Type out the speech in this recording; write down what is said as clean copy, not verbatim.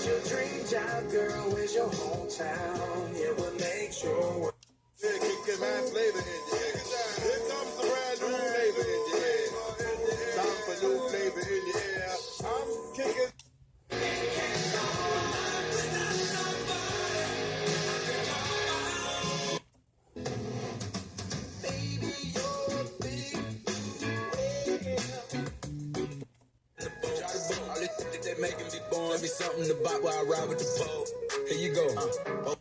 your dream job, girl? Where's your hometown? Yeah, we'll make sure. Yeah, kick my flavor in your head. Here comes the brand new flavor in your head. Time for new flavor in your air. I'm kicking. Baby, you're big. All this shit that they making me born. Be something about while I ride with the boat. Here you go.